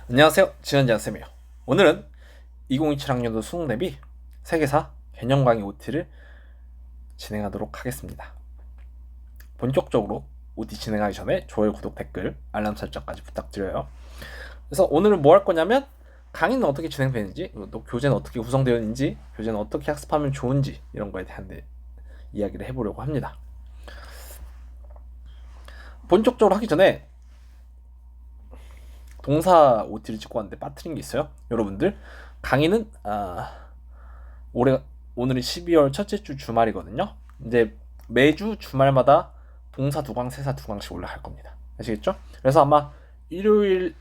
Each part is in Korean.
안녕하세요. 지원자쌤이에요. 오늘은 2027학년도 수능 대비 세계사 개념 강의 OT를 진행하도록 하겠습니다. 본격적으로 OT 진행하기 전에 좋아요, 구독, 댓글, 알람 설정까지 부탁드려요. 그래서 오늘은 뭐 할 거냐면 강의는 어떻게 진행되는지, 또 교재는 어떻게 구성되어 있는지, 교재는 어떻게 학습하면 좋은지 이런 거에 대한 이야기를 해보려고 합니다. 본격적으로 하기 전에 동사 OT를 찍고 왔는데 빠뜨린 게 있어요. 여러분들 강의는 오늘이 12월 첫째 주 주말이거든요. 이제 매주 주말마다 동사 2강, 세사 2강씩 올라갈 겁니다. 아시겠죠? 그래서 아마 일요일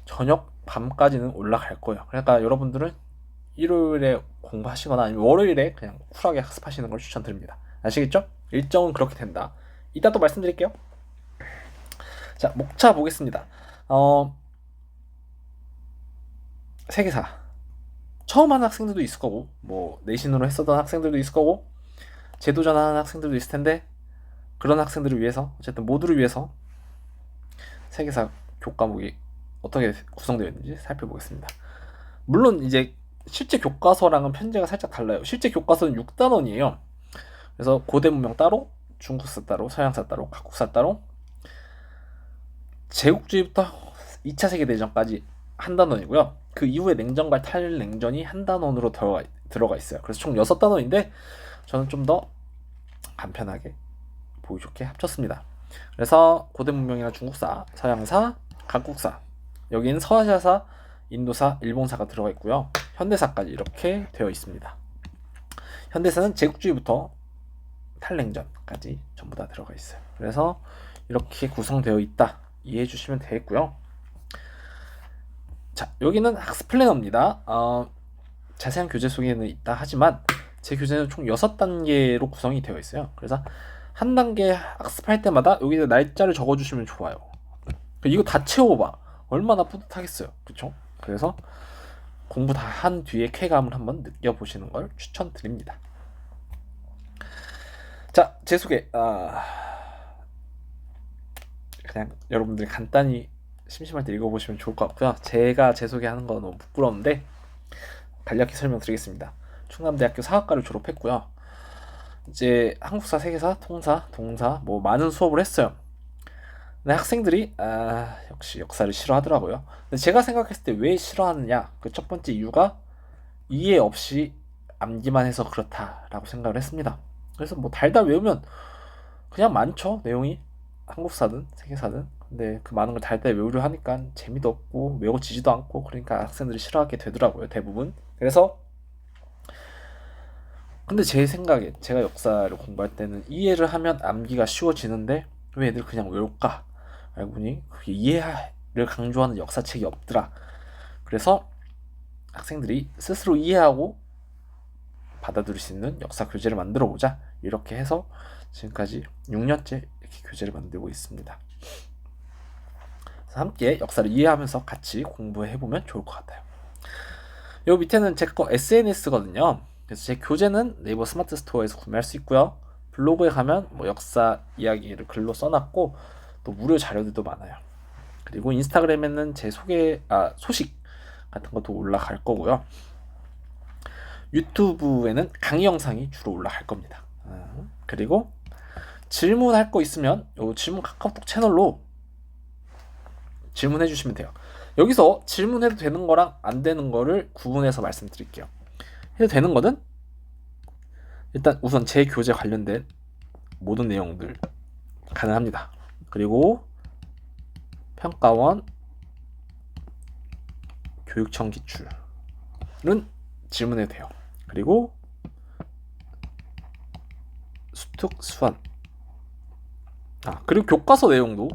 저녁 밤까지는 올라갈 거예요. 그러니까 여러분들은 일요일에 공부하시거나 아니면 월요일에 그냥 쿨하게 학습하시는 걸 추천드립니다. 아시겠죠? 일정은 그렇게 된다. 이따 또 말씀드릴게요. 자, 목차 보겠습니다. 세계사 처음 하는 학생들도 있을 거고, 뭐 내신으로 했었던 학생들도 있을 거고, 재도전하는 학생들도 있을 텐데, 그런 학생들을 위해서, 어쨌든 모두를 위해서 세계사 교과목이 어떻게 구성되어 있는지 살펴보겠습니다. 물론 이제 실제 교과서랑은 편제가 살짝 달라요. 실제 교과서는 6단원이에요. 그래서 고대 문명 따로, 중국사 따로, 서양사 따로, 각국사 따로, 제국주의부터 2차 세계대전까지 한 단원이고요. 그 이후에 냉전과 탈냉전이 한 단원으로 들어가 있어요. 그래서 총 6단원인데 저는 좀 더 간편하게 보기 좋게 합쳤습니다. 그래서 고대 문명이나 중국사, 서양사, 각국사, 여기는 서아시아사, 인도사, 일본사가 들어가 있고요. 현대사까지 이렇게 되어 있습니다. 현대사는 제국주의부터 탈냉전까지 전부 다 들어가 있어요. 그래서 이렇게 구성되어 있다 이해해 주시면 되겠고요. 자, 여기는 학습 플래너입니다. 자세한 교재 소개는 있다 하지만 제 교재는 총 6단계로 구성이 되어 있어요. 그래서 한 단계 학습할 때마다 여기다 날짜를 적어주시면 좋아요. 이거 다 채워봐. 얼마나 뿌듯하겠어요. 그쵸? 그래서 공부 다 한 뒤에 쾌감을 한번 느껴보시는 걸 추천드립니다. 자, 제 소개. 그냥 여러분들이 간단히 심심할 때 읽어보시면 좋을 것 같고요. 제가 제 소개하는 건 너무 부끄러운데 간략히 설명드리겠습니다. 충남대학교 사학과를 졸업했고요. 이제 한국사, 세계사, 통사, 동사 뭐 많은 수업을 했어요. 근데 학생들이 역시 역사를 싫어하더라고요. 근데 제가 생각했을 때 왜 싫어하느냐? 그 첫 번째 이유가 이해 없이 암기만 해서 그렇다라고 생각을 했습니다. 그래서 뭐 달달 외우면 그냥 많죠, 내용이. 한국사든 세계사든. 근데 그 많은 걸 달달 외우려 하니까 재미도 없고 외워지지도 않고, 그러니까 학생들이 싫어하게 되더라고요, 대부분. 그래서 근데 제 생각에 제가 역사를 공부할 때는 이해를 하면 암기가 쉬워지는데 왜 애들 그냥 외울까? 알고 보니 그게 이해를 강조하는 역사책이 없더라. 그래서 학생들이 스스로 이해하고 받아들일 수 있는 역사 교재를 만들어 보자, 이렇게 해서 지금까지 6년째 이렇게 교재를 만들고 있습니다. 그래서 함께 역사를 이해하면서 같이 공부해 보면 좋을 것 같아요. 요 밑에는 제 거 SNS거든요. 그래서 제 교재는 네이버 스마트 스토어에서 구매할 수 있고요. 블로그에 가면 뭐 역사 이야기를 글로 써놨고 또 무료 자료들도 많아요. 그리고 인스타그램에는 제 소식 같은 것도 올라갈 거고요. 유튜브에는 강의 영상이 주로 올라갈 겁니다. 그리고 질문할 거 있으면 요 질문 카카오톡 채널로 질문해 주시면 돼요. 여기서 질문해도 되는 거랑 안 되는 거를 구분해서 말씀드릴게요. 해도 되는 거는 일단 우선 제 교재 관련된 모든 내용들 가능합니다. 그리고 평가원, 교육청 기출은 질문해도 돼요. 그리고 수특, 수완, 그리고 교과서 내용도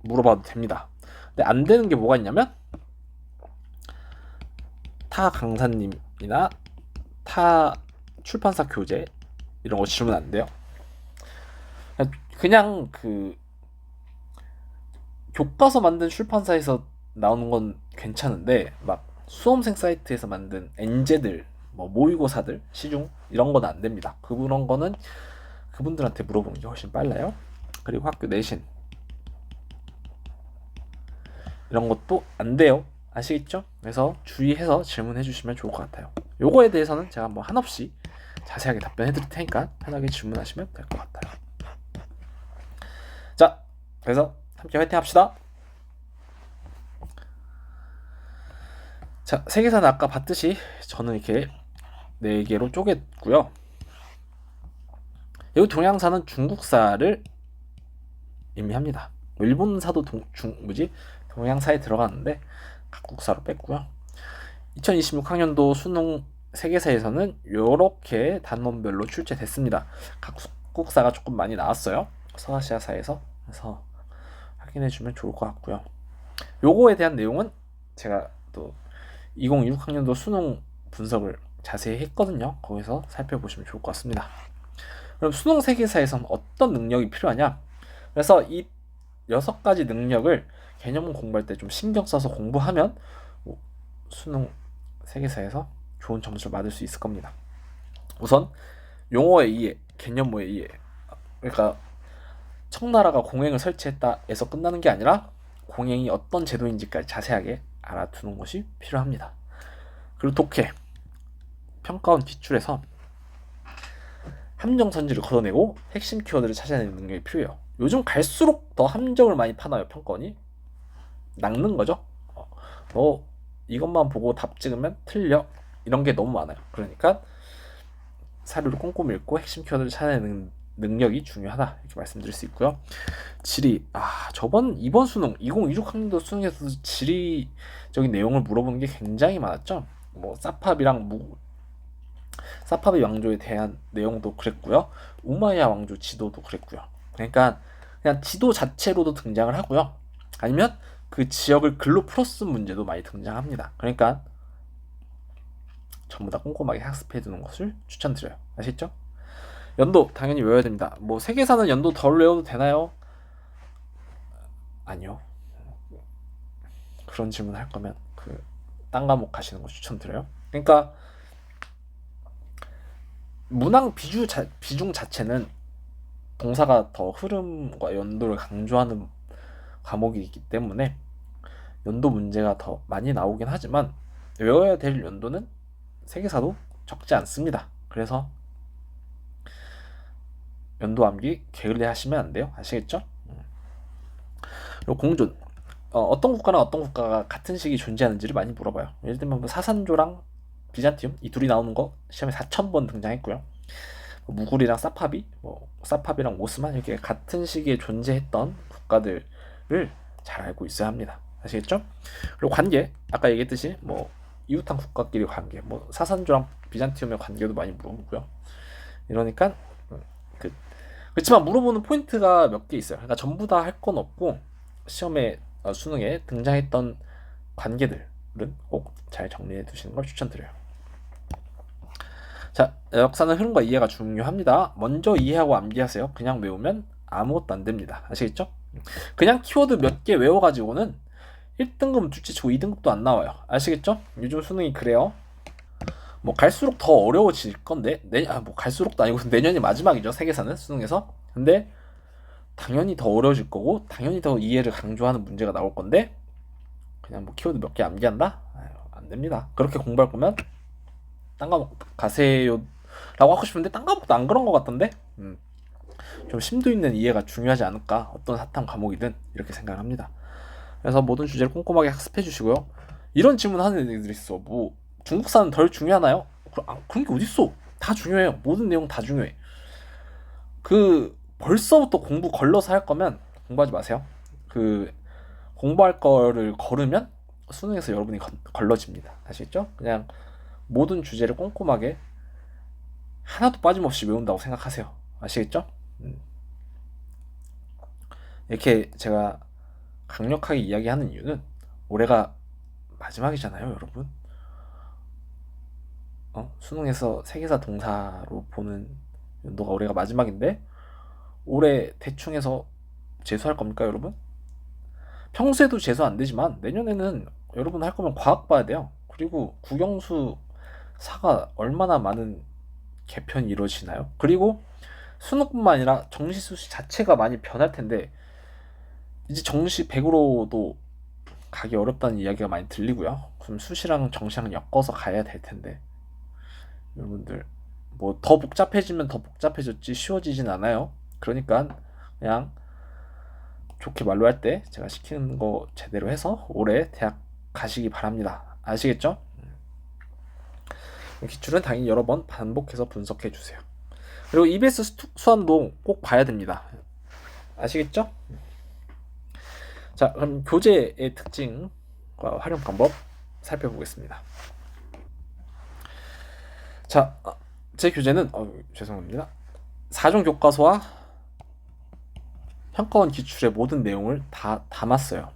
물어봐도 됩니다. 근데 안 되는 게 뭐가 있냐면 타 강사님이나 타 출판사 교재 이런 거 질문 안 돼요. 그냥 그 교과서 만든 출판사에서 나오는 건 괜찮은데 막 수험생 사이트에서 만든 엔제들, 뭐 모의고사들, 시중 이런 건 안 됩니다. 그런 거는 그분들한테 물어보는 게 훨씬 빨라요. 그리고 학교 내신, 이런 것도 안 돼요. 아시겠죠? 그래서 주의해서 질문해 주시면 좋을 것 같아요. 요거에 대해서는 제가 뭐 한없이 자세하게 답변해 드릴 테니까 편하게 질문하시면 될 것 같아요. 자, 그래서 함께 화이팅 합시다. 자, 세계사는 아까 봤듯이 저는 이렇게 4개로 쪼갰고요. 이 동양사는 중국사를 의미합니다. 일본사도 동양사에 들어가는데 각국사로 뺐고요. 2026학년도 수능 세계사에서는 이렇게 단원별로 출제됐습니다. 각국사가 조금 많이 나왔어요. 서아시아사에서. 그래서 확인해주면 좋을 것 같고요. 요거에 대한 내용은 제가 또 2026학년도 수능 분석을 자세히 했거든요. 거기서 살펴보시면 좋을 것 같습니다. 그럼 수능 세계사에서는 어떤 능력이 필요하냐? 그래서 이 6가지 능력을 개념 공부할 때 좀 신경 써서 공부하면 수능 세계사에서 좋은 점수를 받을 수 있을 겁니다. 우선 용어의 이해, 개념의 이해. 그러니까 청나라가 공행을 설치했다에서 끝나는 게 아니라 공행이 어떤 제도인지까지 자세하게 알아두는 것이 필요합니다. 그리고 독해, 평가원 뒷줄에서 함정 선지를 걷어내고 핵심 키워드를 찾아내는 능력이 필요해요. 요즘 갈수록 더 함정을 많이 파나요, 평가원이? 낚는 거죠. 너 이것만 보고 답 찍으면 틀려. 이런 게 너무 많아요. 그러니까 사료를 꼼꼼히 읽고 핵심 키워드를 찾아내는 능력이 중요하다. 이렇게 말씀드릴 수 있고요. 지리. 이번 수능 2026학년도 수능에서도 지리적인 내용을 물어보는 게 굉장히 많았죠. 뭐 사파비 왕조에 대한 내용도 그랬고요. 우마야 왕조 지도도 그랬고요. 그러니까 그냥 지도 자체로도 등장을 하고요. 아니면 그 지역을 글로 풀어쓴 문제도 많이 등장합니다. 그러니까 전부 다 꼼꼼하게 학습해 두는 것을 추천드려요. 아시죠? 연도 당연히 외워야 됩니다. 뭐 세계사는 연도 덜 외워도 되나요? 아니요. 그런 질문 할 거면 딴 과목 가시는 거 추천드려요. 그러니까 문항 비중 자체는 동사가 더 흐름과 연도를 강조하는 과목이기 때문에 연도 문제가 더 많이 나오긴 하지만 외워야 될 연도는 세계사도 적지 않습니다. 그래서 연도 암기 게을리 하시면 안 돼요. 아시겠죠? 그리고 공존. 어떤 국가랑 어떤 국가가 같은 시기 존재하는지를 많이 물어봐요. 예를 들면 뭐 사산조랑 비잔티움 이 둘이 나오는 거 시험에 4,000번 등장했고요. 무굴이랑 사파비랑 오스만 이렇게 같은 시기에 존재했던 국가들을 잘 알고 있어야 합니다. 아시겠죠? 그리고 관계 아까 얘기했듯이 뭐 이웃한 국가끼리 관계, 뭐 사산조랑 비잔티움의 관계도 많이 물어보고요. 이러니까 그렇지만 물어보는 포인트가 몇 개 있어요. 그러니까 전부 다 할 건 없고 시험에 수능에 등장했던 관계들은 꼭 잘 정리해 두시는 걸 추천드려요. 자, 역사는 흐름과 이해가 중요합니다. 먼저 이해하고 암기하세요. 그냥 외우면 아무것도 안 됩니다. 아시겠죠? 그냥 키워드 몇 개 외워가지고는 1등급 둘째치고 2등급도 안 나와요. 아시겠죠? 요즘 수능이 그래요. 뭐 갈수록 더 어려워질 건데 뭐 갈수록도 아니고 내년이 마지막이죠. 세계사는 수능에서. 근데 당연히 더 어려워질 거고 당연히 더 이해를 강조하는 문제가 나올 건데 그냥 뭐 키워드 몇 개 암기한다? 안 됩니다. 그렇게 공부할 거면 딴 과목 가세요 라고 하고 싶은데 딴 과목도 안 그런 것 같던데 좀 심도 있는 이해가 중요하지 않을까. 어떤 사탐 과목이든 이렇게 생각을 합니다. 그래서 모든 주제를 꼼꼼하게 학습해 주시고요. 이런 질문 하는 애들이 있어. 뭐 중국사는 덜 중요하나요? 그런 게 어딨어. 다 중요해요. 모든 내용 다 중요해. 벌써부터 공부 걸러서 할 거면 공부하지 마세요. 공부할 거를 걸으면 수능에서 여러분이 걸러집니다. 아시겠죠? 그냥 모든 주제를 꼼꼼하게 하나도 빠짐없이 외운다고 생각하세요. 아시겠죠? 이렇게 제가 강력하게 이야기하는 이유는 올해가 마지막이잖아요, 여러분. 수능에서 세계사 동사로 보는 연도가 올해가 마지막인데 올해 대충 해서 재수할 겁니까, 여러분? 평소에도 재수 안 되지만 내년에는 여러분 할 거면 과학 봐야 돼요. 그리고 국영수 사가 얼마나 많은 개편이 이루어지나요? 그리고 수능뿐만 아니라 정시 수시 자체가 많이 변할 텐데 이제 정시 100으로도 가기 어렵다는 이야기가 많이 들리고요. 그럼 수시랑 정시랑 엮어서 가야 될 텐데 여러분들 뭐 더 복잡해지면 더 복잡해졌지 쉬워지진 않아요. 그러니까 그냥 좋게 말로 할 때 제가 시키는 거 제대로 해서 올해 대학 가시기 바랍니다. 아시겠죠? 기출은 당연히 여러 번 반복해서 분석해 주세요. 그리고 EBS 수완도 꼭 봐야 됩니다. 아시겠죠? 자, 그럼 교재의 특징과 활용 방법 살펴보겠습니다. 자, 제 교재는 죄송합니다. 4종 교과서와 평가원 기출의 모든 내용을 다 담았어요.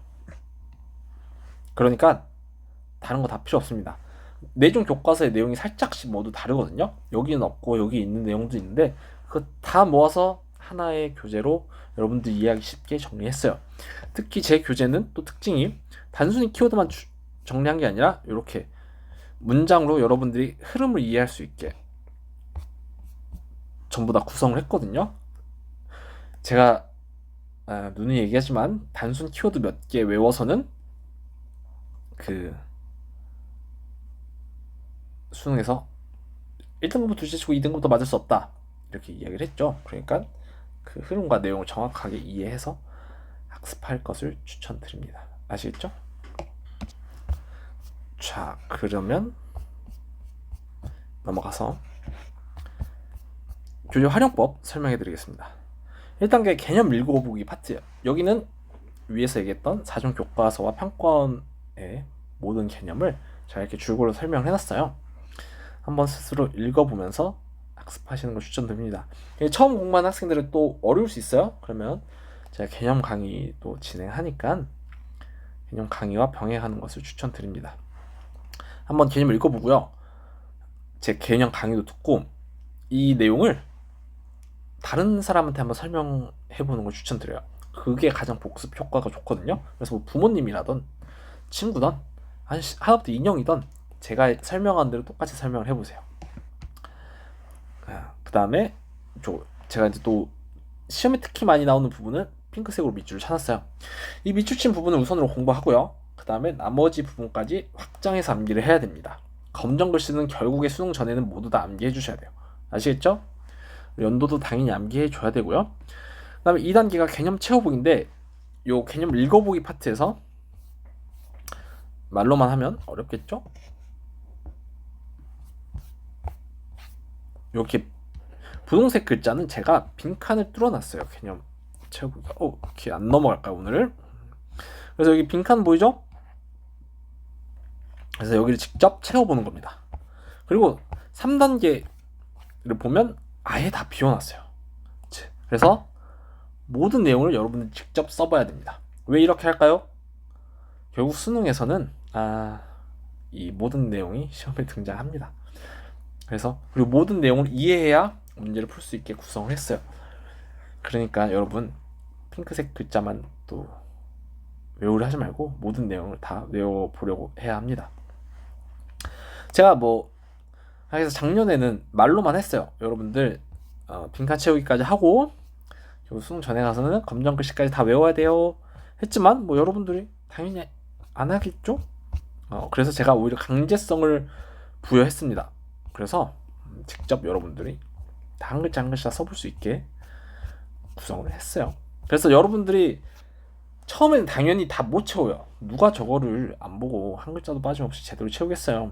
그러니까 다른 거 다 필요 없습니다. 4종 교과서의 내용이 살짝씩 모두 다르거든요. 여기는 없고 여기 있는 내용도 있는데 그거 다 모아서 하나의 교재로 여러분들 이해하기 쉽게 정리했어요. 특히 제 교재는 또 특징이 단순히 키워드만 정리한 게 아니라 이렇게 문장으로 여러분들이 흐름을 이해할 수 있게 전부 다 구성을 했거든요. 제가 누누이 얘기하지만 단순 키워드 몇 개 외워서는 그 수능에서 1등급부터 둘째치고 2등급부터 맞을 수 없다 이렇게 이야기를 했죠. 그러니까 그 흐름과 내용을 정확하게 이해해서 학습할 것을 추천드립니다. 아시겠죠? 자, 그러면 넘어가서 교재 활용법 설명해 드리겠습니다. 1단계 개념 읽어보기 파트. 여기는 위에서 얘기했던 4종 교과서와 평가원의 모든 개념을 제가 이렇게 줄거리로 설명을 해놨어요. 한번 스스로 읽어보면서 학습하시는 걸 추천드립니다. 처음 공부하는 학생들은 또 어려울 수 있어요. 그러면 제가 개념 강의도 진행하니까 개념 강의와 병행하는 것을 추천드립니다. 한번 개념을 읽어보고요. 제 개념 강의도 듣고 이 내용을 다른 사람한테 한번 설명해보는 걸 추천드려요. 그게 가장 복습 효과가 좋거든요. 그래서 뭐 부모님이라던 친구든 하나부터 인형이든 제가 설명한 대로 똑같이 설명을 해보세요. 그 다음에 제가 이제 또 시험에 특히 많이 나오는 부분은 핑크색으로 밑줄을 쳐놨어요. 이 밑줄 친 부분을 우선으로 공부하고요. 그 다음에 나머지 부분까지 확장해서 암기를 해야 됩니다. 검정 글씨는 결국에 수능 전에는 모두 다 암기해 주셔야 돼요. 아시겠죠? 연도도 당연히 암기해 줘야 되고요. 그 다음에 2단계가 개념 채워보기인데 요 개념 읽어보기 파트에서 말로만 하면 어렵겠죠? 이렇게 분홍색 글자는 제가 빈칸을 뚫어놨어요. 개념 채우기가 이렇게 안 넘어갈까요 오늘? 그래서 여기 빈칸 보이죠? 그래서 여기를 직접 채워보는 겁니다. 그리고 3단계를 보면 아예 다 비워놨어요. 그래서 모든 내용을 여러분들이 직접 써봐야 됩니다. 왜 이렇게 할까요? 결국 수능에서는 이 모든 내용이 시험에 등장합니다. 그래서 그리고 모든 내용을 이해해야 문제를 풀 수 있게 구성을 했어요. 그러니까 여러분 핑크색 글자만 또 외우려 하지 말고 모든 내용을 다 외워보려고 해야 합니다. 제가 그래서 작년에는 말로만 했어요. 여러분들 빈칸 채우기까지 하고 수능 전에 가서는 검정 글씨까지 다 외워야 돼요 했지만 여러분들이 당연히 안 하겠죠? 그래서 제가 오히려 강제성을 부여했습니다. 그래서 직접 여러분들이 다 한 글자 한 글자 써볼 수 있게 구성을 했어요. 그래서 여러분들이 처음에는 당연히 다 못 채워요. 누가 저거를 안 보고 한 글자도 빠짐없이 제대로 채우겠어요.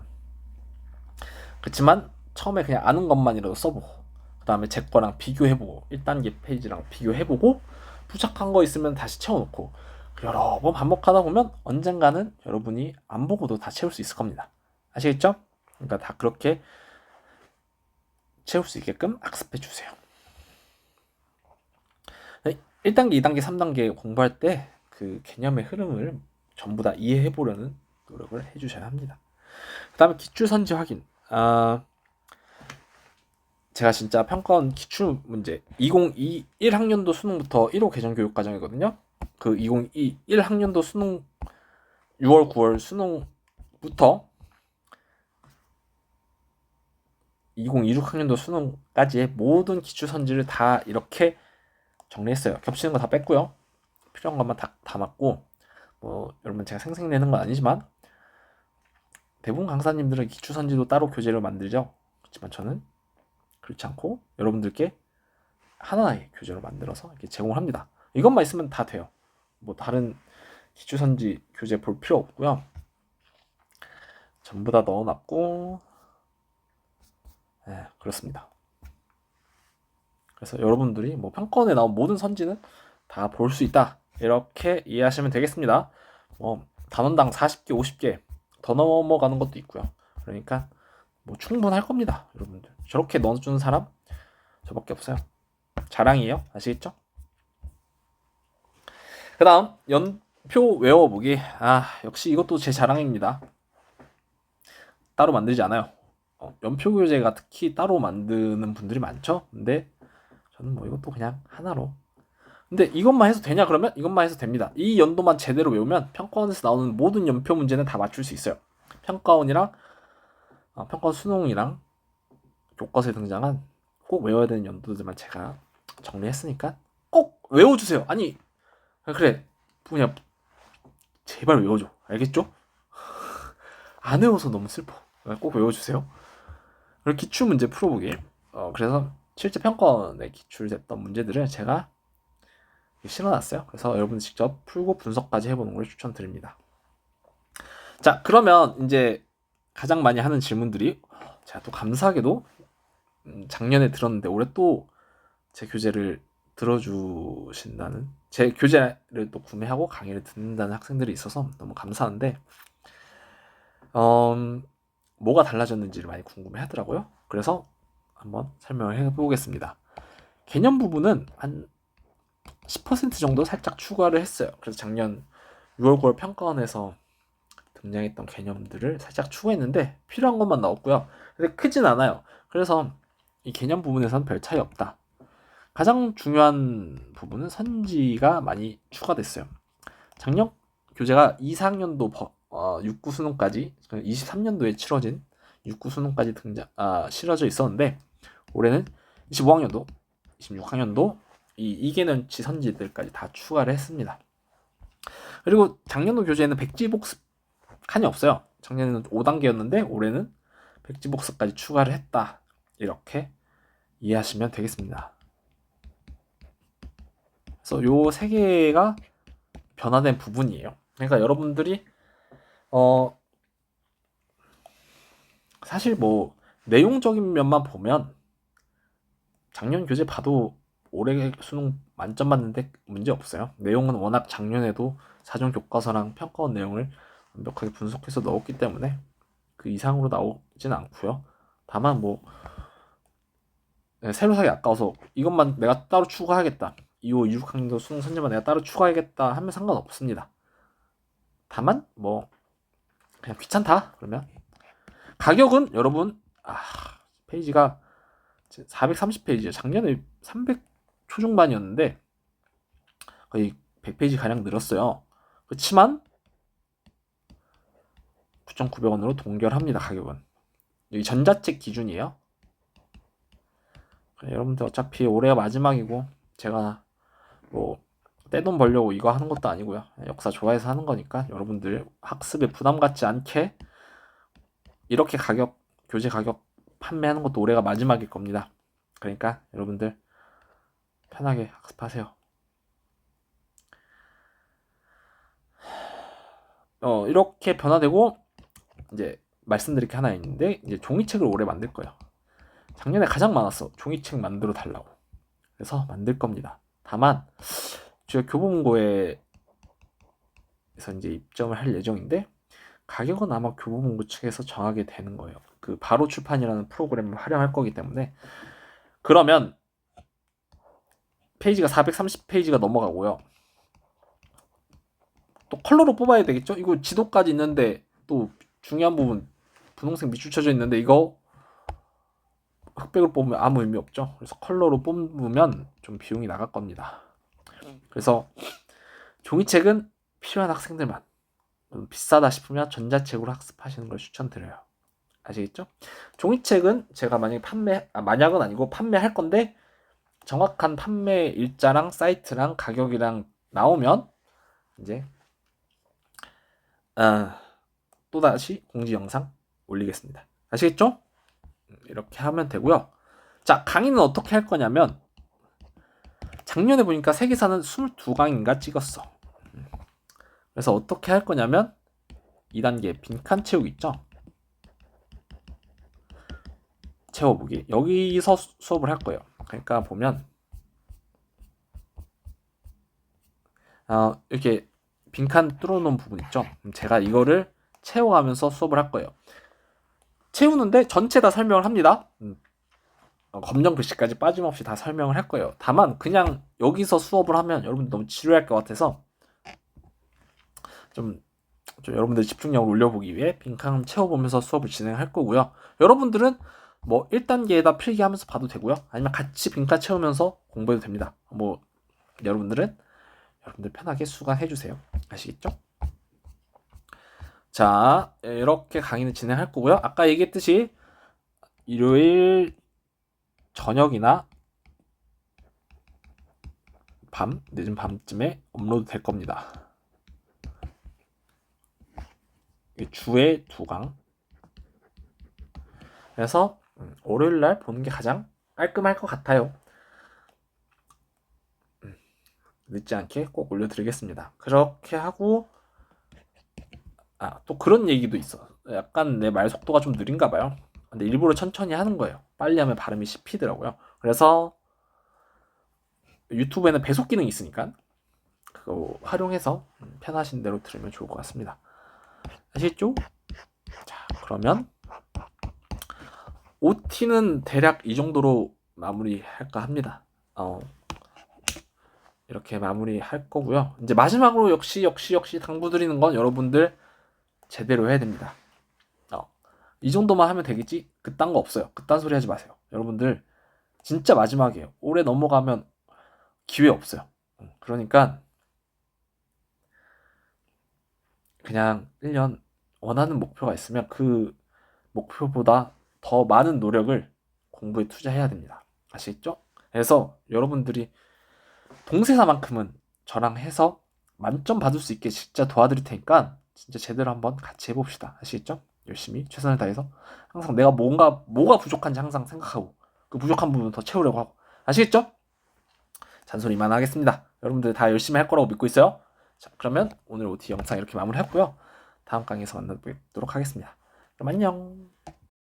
그렇지만 처음에 그냥 아는 것만이라도 써보고 그 다음에 제 거랑 비교해보고 1단계 페이지랑 비교해보고 부족한 거 있으면 다시 채워놓고 여러 번 반복하다 보면 언젠가는 여러분이 안 보고도 다 채울 수 있을 겁니다. 아시겠죠? 그러니까 다 그렇게 채울 수 있게끔 학습해 주세요. 1단계, 2단계, 3단계 공부할 때 그 개념의 흐름을 전부 다 이해해 보려는 노력을 해주셔야 합니다. 그 다음에 기출선지 확인. 제가 진짜 평가원 기출 문제 2021 학년도 수능부터 1호 개정 교육 과정이거든요. 그 2021 학년도 수능 6월 9월 수능부터 2026 학년도 수능까지의 모든 기출 선지를 다 이렇게 정리했어요. 겹치는 거 다 뺐고요. 필요한 것만 다 담았고 뭐 여러분 제가 생색내는 건 아니지만 대부분 강사님들은 기출선지도 따로 교재를 만들죠. 그렇지만 저는 그렇지 않고 여러분들께 하나의 교재로 만들어서 이렇게 제공을 합니다. 이것만 있으면 다 돼요. 뭐 다른 기출선지 교재 볼 필요 없고요. 전부 다 넣어놨고, 네, 그렇습니다. 그래서 여러분들이 뭐 평가원에 나온 모든 선지는 다 볼 수 있다, 이렇게 이해하시면 되겠습니다. 단원당 40개, 50개 더 넘어가는 것도 있고요. 그러니까 뭐 충분할 겁니다. 여러분들 저렇게 넣어주는 사람 저밖에 없어요. 자랑이에요. 아시겠죠? 그 다음 연표 외워보기. 역시 이것도 제 자랑입니다. 따로 만들지 않아요. 연표 교재가 특히 따로 만드는 분들이 많죠. 근데 저는 뭐 이것도 그냥 하나로. 근데 이것만 해서 되냐? 그러면 이것만 해서 됩니다. 이 연도만 제대로 외우면 평가원에서 나오는 모든 연표 문제는 다 맞출 수 있어요. 평가원 수능이랑 교과서에 등장한 꼭 외워야 되는 연도들만 제가 정리했으니까 꼭 외워주세요. 아니 그래 그냥 제발 외워줘. 알겠죠? 안 외워서 너무 슬퍼. 꼭 외워주세요. 그리고 기출 문제 풀어보기. 그래서 실제 평가원에 기출됐던 문제들을 제가 실어놨어요. 그래서 여러분 직접 풀고 분석까지 해보는 걸 추천드립니다. 자, 그러면 이제 가장 많이 하는 질문들이, 제가 또 감사하게도 작년에 들었는데 올해 또 제 교재를 들어주신다는, 제 교재를 또 구매하고 강의를 듣는다는 학생들이 있어서 너무 감사한데, 뭐가 달라졌는지를 많이 궁금해 하더라고요. 그래서 한번 설명을 해보겠습니다. 개념 부분은 한 10% 정도 살짝 추가를 했어요. 그래서 작년 6월 9월 평가원에서 등장했던 개념들을 살짝 추가했는데 필요한 것만 넣었고요. 근데 크진 않아요. 그래서 이 개념 부분에서는 별 차이 없다. 가장 중요한 부분은 선지가 많이 추가됐어요. 작년 교재가 2, 4학년도 6, 9 수능까지 23년도에 치러진 6, 9 수능까지 실어져 있었는데, 올해는 25학년도, 26학년도 이 2개년치 선지들까지 다 추가를 했습니다. 그리고 작년도 교재에는 백지복습 칸이 없어요. 작년에는 5단계였는데 올해는 백지복습까지 추가를 했다, 이렇게 이해하시면 되겠습니다. 그래서 요 3개가 변화된 부분이에요. 그러니까 여러분들이 사실 뭐 내용적인 면만 보면 작년 교재 봐도 올해 수능 만점 받는데 문제 없어요. 내용은 워낙 작년에도 사전 교과서랑 평가원 내용을 완벽하게 분석해서 넣었기 때문에 그 이상으로 나오진 않고요. 다만 뭐 새로 사기 아까워서 이것만 내가 따로 추가하겠다, 2, 5, 6학년도 수능 선지만 내가 따로 추가하겠다 하면 상관없습니다. 다만 뭐 그냥 귀찮다 그러면 가격은 여러분 페이지가 430페이지예요. 작년에 300 초중반이었는데 거의 100페이지 가량 늘었어요. 그렇지만 9,900원으로 동결합니다. 가격은 여기 전자책 기준이에요. 여러분들 어차피 올해가 마지막이고 제가 뭐 떼돈 벌려고 이거 하는 것도 아니고요. 역사 좋아해서 하는 거니까 여러분들 학습에 부담 갖지 않게 이렇게 교재 가격 판매하는 것도 올해가 마지막일 겁니다. 그러니까 여러분들 편하게 학습하세요. 이렇게 변화되고, 이제 말씀드릴 게 하나 있는데, 이제 종이책을 올해 만들 거예요. 작년에 가장 많았어. 종이책 만들어 달라고. 그래서 만들 겁니다. 다만 제가 교보문고에서 이제 입점을 할 예정인데, 가격은 아마 교보문고 측에서 정하게 되는 거예요. 그 바로 출판이라는 프로그램을 활용할 거기 때문에. 그러면 페이지가 430페이지가 넘어가고요. 또 컬러로 뽑아야 되겠죠? 이거 지도까지 있는데 또 중요한 부분 분홍색 밑줄 쳐져 있는데 이거 흑백으로 뽑으면 아무 의미 없죠. 그래서 컬러로 뽑으면 좀 비용이 나갈 겁니다. 그래서 종이책은 필요한 학생들만, 비싸다 싶으면 전자책으로 학습하시는 걸 추천드려요. 아시겠죠? 종이책은 제가 만약은 아니고 판매할 건데, 정확한 판매 일자랑 사이트랑 가격이랑 나오면 이제 또다시 공지 영상 올리겠습니다. 아시겠죠? 이렇게 하면 되고요. 자, 강의는 어떻게 할 거냐면 작년에 보니까 세계사는 22강인가 찍었어. 그래서 어떻게 할 거냐면 2단계 빈칸 채우기 있죠? 채워보기. 여기서 수업을 할 거예요. 그러니까 보면 이렇게 빈칸 뚫어놓은 부분 있죠? 제가 이거를 채워가면서 수업을 할 거예요. 채우는데 전체 다 설명을 합니다. 검정 글씨까지 빠짐없이 다 설명을 할 거예요. 다만 그냥 여기서 수업을 하면 여러분 너무 지루할 것 같아서 좀 여러분들 집중력을 올려보기 위해 빈칸 채워보면서 수업을 진행할 거고요. 여러분들은 뭐 1단계에다 필기하면서 봐도 되고요. 아니면 같이 빈칸 채우면서 공부해도 됩니다. 뭐 여러분들 편하게 수강해주세요. 아시겠죠? 자, 이렇게 강의는 진행할 거고요. 아까 얘기했듯이 일요일 저녁이나 늦은 밤쯤에 업로드 될 겁니다. 주에 2강. 그래서 월요일날 보는 게 가장 깔끔할 것 같아요. 늦지 않게 꼭 올려드리겠습니다. 그렇게 하고 또 그런 얘기도 있어. 약간 내 말 속도가 좀 느린가 봐요. 근데 일부러 천천히 하는 거예요. 빨리 하면 발음이 씹히더라고요. 그래서 유튜브에는 배속 기능이 있으니까 그거 활용해서 편하신 대로 들으면 좋을 것 같습니다. 아시겠죠? 자, 그러면 OT는 대략 이 정도로 마무리할까 합니다. 이렇게 마무리할 거고요. 이제 마지막으로 역시 당부드리는 건 여러분들 제대로 해야 됩니다. 이 정도만 하면 되겠지? 그딴 거 없어요. 그딴 소리 하지 마세요. 여러분들 진짜 마지막이에요. 올해 넘어가면 기회 없어요. 그러니까 그냥 1년 원하는 목표가 있으면 그 목표보다 더 많은 노력을 공부에 투자해야 됩니다. 아시겠죠? 그래서 여러분들이 동세사만큼은 저랑 해서 만점 받을 수 있게 진짜 도와드릴 테니까 진짜 제대로 한번 같이 해봅시다. 아시겠죠? 열심히 최선을 다해서 항상 내가 뭐가 부족한지 항상 생각하고 그 부족한 부분 더 채우려고 하고 아시겠죠? 잔소리 이만하겠습니다. 여러분들 다 열심히 할 거라고 믿고 있어요. 자, 그러면 오늘 OT 영상 이렇게 마무리했고요. 다음 강의에서 만나뵙도록 하겠습니다. 그럼 안녕.